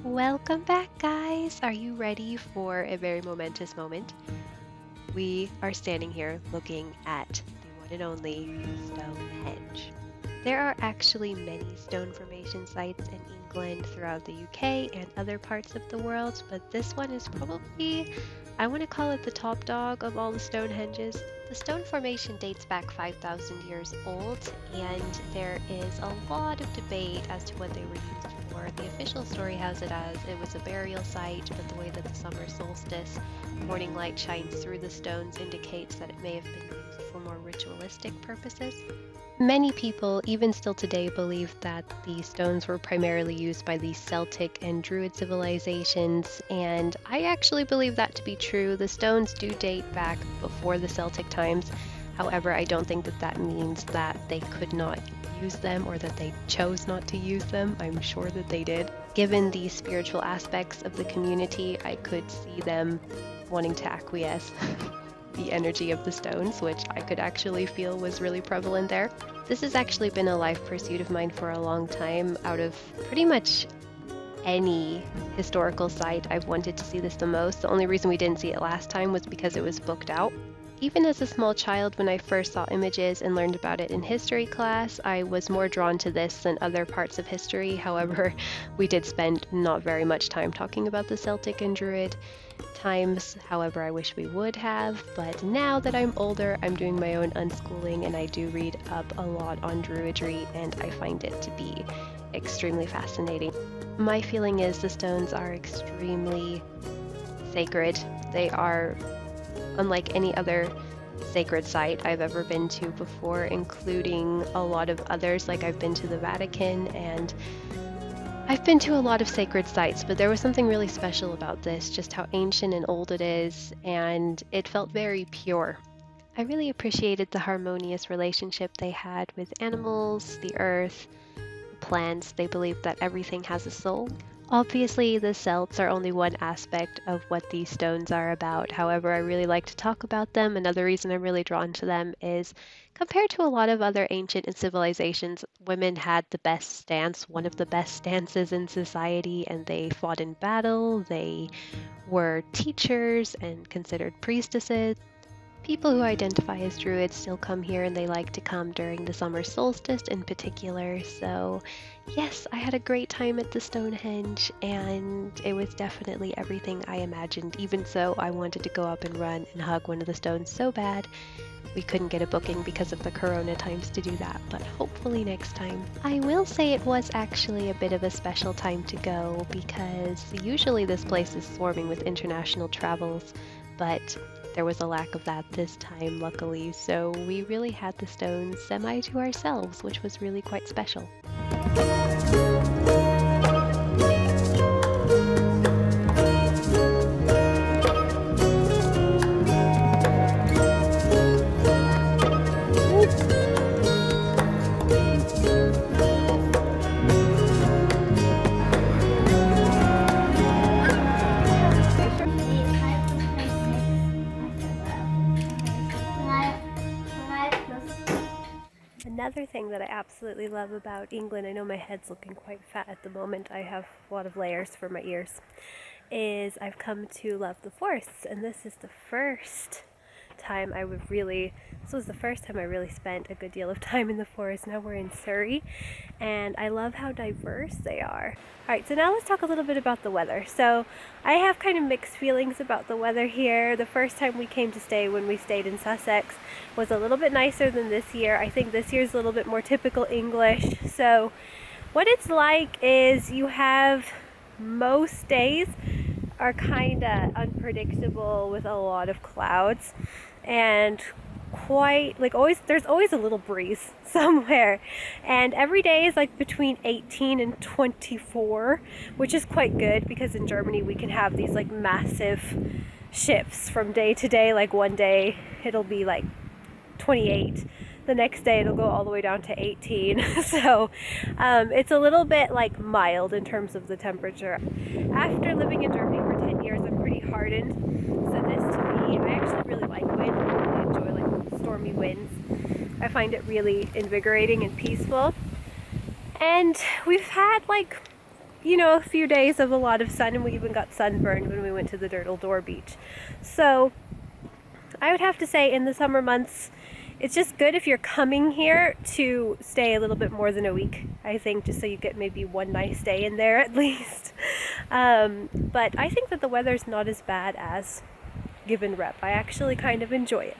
Welcome back, guys! Are you ready for a very momentous moment? We are standing here looking at the one and only Stonehenge. There are actually many stone formation sites in England, throughout the UK, and other parts of the world, but this one is probably, I want to call it the top dog of all the Stonehenges. The stone formation dates back 5,000 years old, and there is a lot of debate as to what they were used for. The official story has it as it was a burial site, but the way that the summer solstice morning light shines through the stones indicates that it may have been used for more ritualistic purposes. Many people, even still today, believe that the stones were primarily used by the Celtic and Druid civilizations, and I actually believe that to be true. The stones do date back before the Celtic times. However, I don't think that that means that they could not use them or that they chose not to use them. I'm sure that they did. Given the spiritual aspects of the community, I could see them wanting to acquiesce the energy of the stones, which I could actually feel was really prevalent there. This has actually been a life pursuit of mine for a long time. Out of pretty much any historical site, I've wanted to see this the most. The only reason we didn't see it last time was because it was booked out. Even as a small child, when I first saw images and learned about it in history class, I was more drawn to this than other parts of history. However, we did spend not very much time talking about the Celtic and Druid times. However, I wish we would have, but now that I'm older, I'm doing my own unschooling and I do read up a lot on Druidry, and I find it to be extremely fascinating. My feeling is the stones are extremely sacred. They are unlike any other sacred site I've ever been to before, including a lot of others. Like, I've been to the Vatican and I've been to a lot of sacred sites, but there was something really special about this, just how ancient and old it is, and it felt very pure. I really appreciated the harmonious relationship they had with animals, the earth, the plants. They believed that everything has a soul. Obviously, the Celts are only one aspect of what these stones are about. However, I really like to talk about them. Another reason I'm really drawn to them is, compared to a lot of other ancient civilizations, women had the best stance, one of the best stances in society, and they fought in battle. They were teachers and considered priestesses. People who identify as Druids still come here, and they like to come during the summer solstice in particular. So yes, I had a great time at the Stonehenge, and it was definitely everything I imagined. Even so, I wanted to go up and run and hug one of the stones so bad. We couldn't get a booking because of the corona times to do that, but hopefully next time. I will say it was actually a bit of a special time to go, because usually this place is swarming with international travels, but there was a lack of that this time, luckily, so we really had the stones semi to ourselves, which was really quite special. Another thing that I absolutely love about England, I know my head's looking quite fat at the moment, I have a lot of layers for my ears, is I've come to love the forests, and this is the first time this was the first time I really spent a good deal of time in the forest. Now we're in Surrey, and I love how diverse they are. Alright, so now let's talk a little bit about the weather. So I have kind of mixed feelings about the weather here. The first time we came to stay, when we stayed in Sussex, was a little bit nicer than this year. I think this year's a little bit more typical English. So what it's like is you have, most days are kind of unpredictable with a lot of clouds, and there's always a little breeze somewhere, and every day is like between 18 and 24, which is quite good, because in Germany we can have these like massive shifts from day to day. Like one day it'll be like 28, the next day it'll go all the way down to 18. So it's a little bit like mild in terms of the temperature. After living in Germany for 10 years, I'm pretty hardened, so this, to me, I actually really like wind. I really enjoy like stormy winds. I find it really invigorating and peaceful. And we've had like, you know, a few days of a lot of sun, and we even got sunburned when we went to the Dirtle Door Beach. So I would have to say in the summer months, it's just good if you're coming here to stay a little bit more than a week, I think, just so you get maybe one nice day in there at least. But I think that the weather's not as bad as given rep. I actually kind of enjoy it.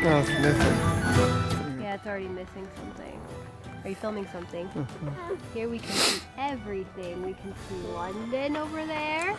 Oh, it's missing. Yeah, it's already missing something. Are you filming something? Here we can see everything. We can see London over there.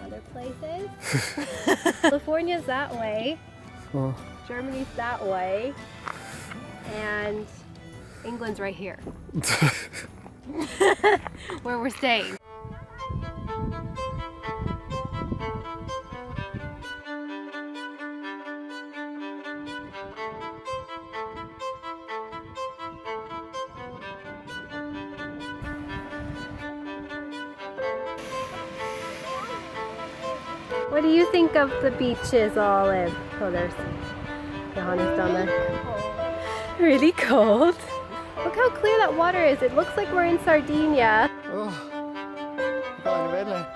Other places. California's that way. Oh. Germany's that way. And England's right here. Where we're staying. What do you think of the beaches, Olive? Oh, there's Johannes down there. Really cold. Look how clear that water is. It looks like we're in Sardinia. Oh, got in the red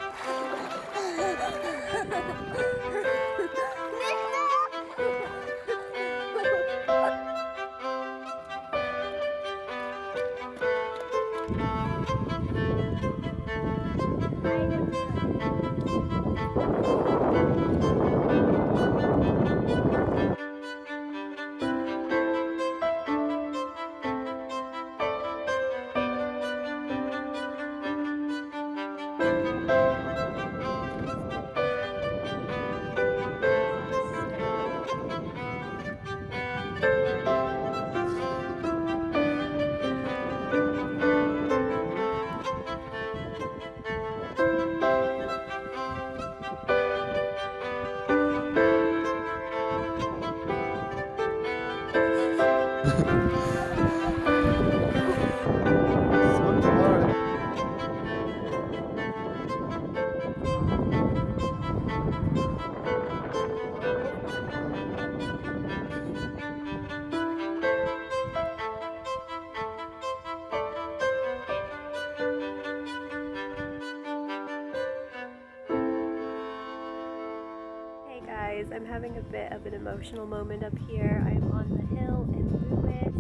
Guys, I'm having a bit of an emotional moment up here. I'm on the hill in Lewis.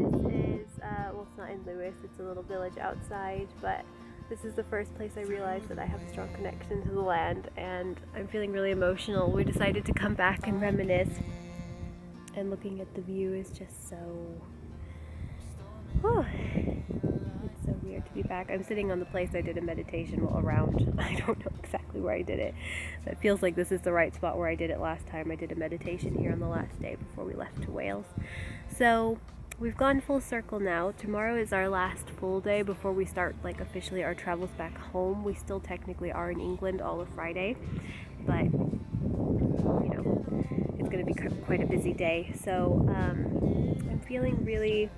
This is, well, it's not in Lewis, it's a little village outside, but this is the first place I realized that I have a strong connection to the land, and I'm feeling really emotional. We decided to come back and reminisce, and looking at the view is just so... Oh, it's so weird to be back. I'm sitting on the place I did a meditation while around. I don't know exactly where I did it. But it feels like this is the right spot where I did it last time. I did a meditation here on the last day before we left to Wales. So we've gone full circle now. Tomorrow is our last full day before we start like officially our travels back home. We still technically are in England all of Friday, but you know, it's going to be quite a busy day. So I'm feeling really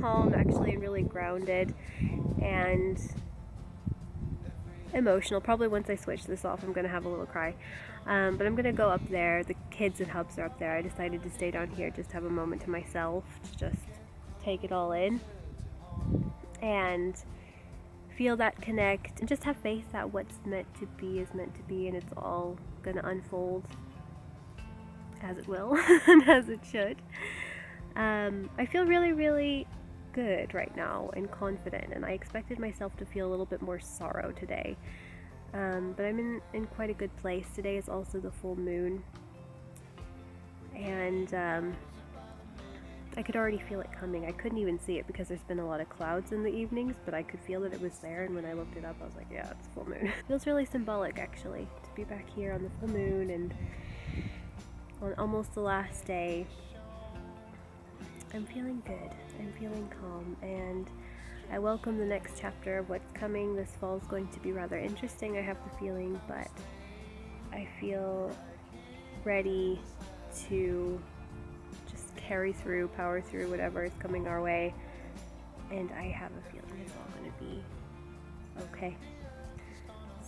calm actually, and really grounded, and emotional. Probably once I switch this off, I'm gonna have a little cry. But I'm gonna go up there. The kids and hubs are up there. I decided to stay down here, just have a moment to myself, to just take it all in and feel that connect, and just have faith that what's meant to be is meant to be, and it's all gonna unfold as it will and as it should. I feel really, really good right now and confident, and I expected myself to feel a little bit more sorrow today, but I'm in quite a good place. Today is also the full moon, and I could already feel it coming. I couldn't even see it because there's been a lot of clouds in the evenings, but I could feel that it was there, and when I looked it up I was like, yeah, it's full moon. It feels really symbolic actually to be back here on the full moon and on almost the last day. I'm feeling good, I'm feeling calm, and I welcome the next chapter of what's coming. This fall is going to be rather interesting, I have the feeling, but I feel ready to just carry through, power through whatever is coming our way, and I have a feeling it's all going to be okay.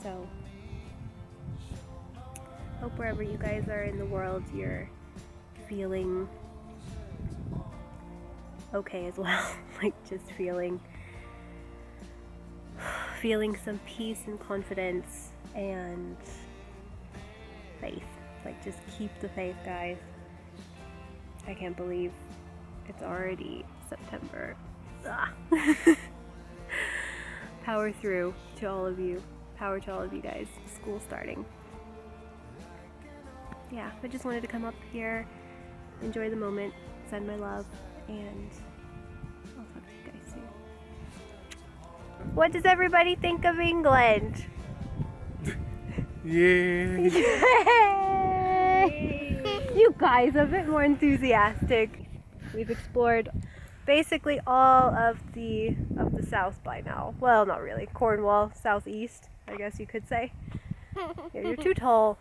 So, hope wherever you guys are in the world, you're feeling okay as well. Like just feeling some peace and confidence and faith. Like just keep the faith, guys. I can't believe it's already September. Power through to all of you. Power to all of you guys. School starting. Yeah, I just wanted to come up here, enjoy the moment, send my love, and I'll talk to you guys soon. What does everybody think of England? Yeah. You guys are a bit more enthusiastic. We've explored basically all of the south by now. Well, not really. Cornwall, southeast, I guess you could say. Yeah, you're too tall.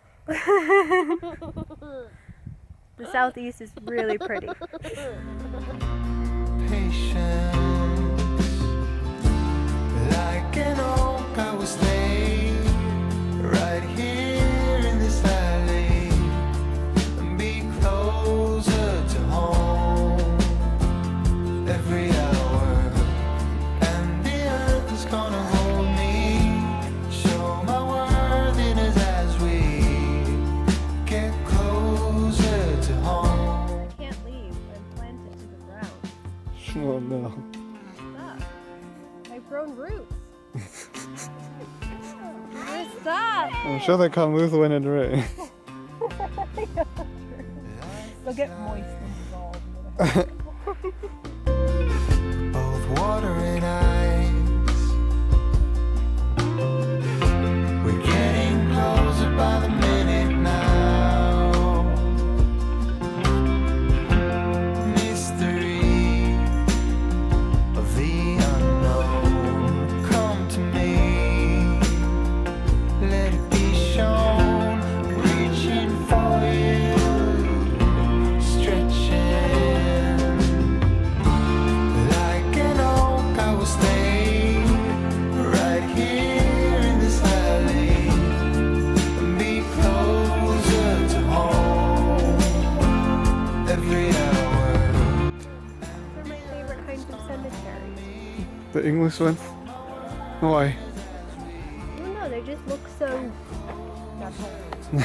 The southeast is really pretty. Patience, like an oak, I will stay right here in this valley and be closer to home every hour, and the earth is gonna hold me, show my worthiness as we get closer to home. I can't leave. I'm planted to the ground. Oh no. Stop. I've grown roots. Stop. I'm sure they come loose when it rains. They'll get moist and dissolve. Both water and ice, we're getting closer by the minute now. Mystery of the unknown, come to me, let it be shown, reaching for you, stretching. Like an oak, I will stay right here in this valley and be closer to home every hour. They're my favorite kinds of cemeteries. The English ones? Why? I don't know, they just look so... The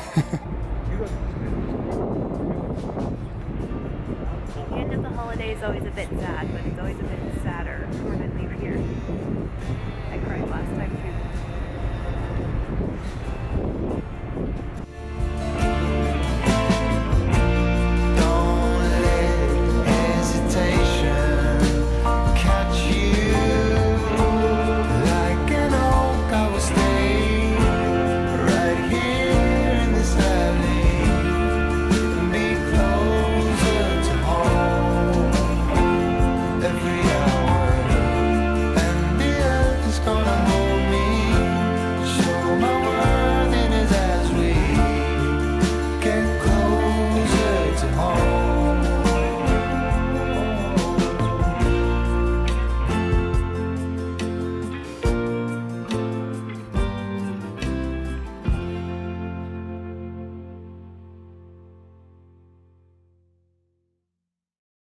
end of the holiday is always a bit sad, but it's always a bit sadder when I leave here. I cried last